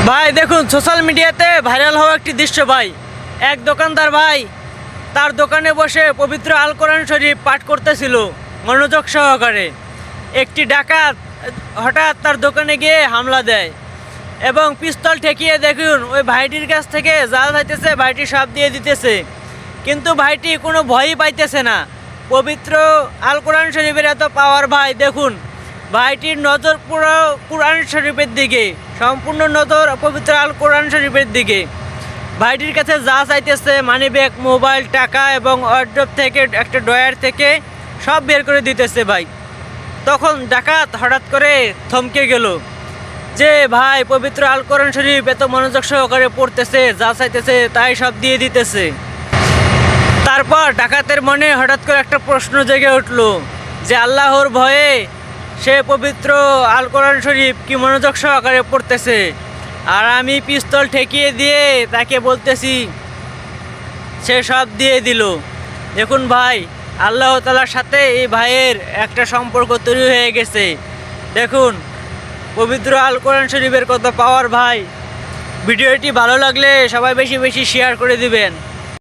ভাই দেখুন সোশ্যাল মিডিয়াতে ভাইরাল হওয়া একটি দৃশ্য ভাই। এক দোকানদার ভাই তার দোকানে বসে পবিত্র আল কোরআন শরীফ পাঠ করতেছিল মনোযোগ সহকারে। একটি ডাকাত হঠাৎ তার দোকানে গিয়ে হামলা দেয় এবং পিস্তল ঠেকিয়ে দেখুন ওই ভাইটির কাছ থেকে যা চাইতেছে ভাইটি সব দিয়ে দিতেছে, কিন্তু ভাইটি কোনো ভয়ই পাইতেছে না। পবিত্র আল কোরআন শরীফের এত পাওয়ার ভাই। দেখুন ভাইটির নজর পুরো কোরআন শরীফের দিকে, সম্পূর্ণ নজর পবিত্র আল কোরআন শরীফের দিকে। ভাইটির কাছে যা চাইতেছে মানিব্যাগ, মোবাইল, টাকা এবং ওয়ারড্রপ থেকে একটা ড্রয়ার থেকে সব বের করে দিতেছে ভাই। তখন ডাকাত হঠাৎ করে থমকে গেল যে ভাই পবিত্র আল কোরআন শরীফ এত মনোযোগ সহকারে পড়তেছে, যা চাইতেছে তাই সব দিয়ে দিতেছে। তারপর ডাকাতের মনে হঠাৎ করে একটা প্রশ্ন জেগে উঠল যে আল্লাহর ভয়ে সে পবিত্র আল কোরআন শরীফ কি মনোযোগ সহকারে পড়তেছে, আর আমি পিস্তল ঠেকিয়ে দিয়ে তাকে বলতেছি সে সব দিয়ে দিল। দেখুন ভাই, আল্লাহ তাআলার সাথে এই ভাইয়ের একটা সম্পর্ক তৈরি হয়ে গেছে। দেখুন পবিত্র আল কোরআন শরীফের কত পাওয়ার ভাই। ভিডিওটি ভালো লাগলে সবাই বেশি বেশি শেয়ার করে দিবেন।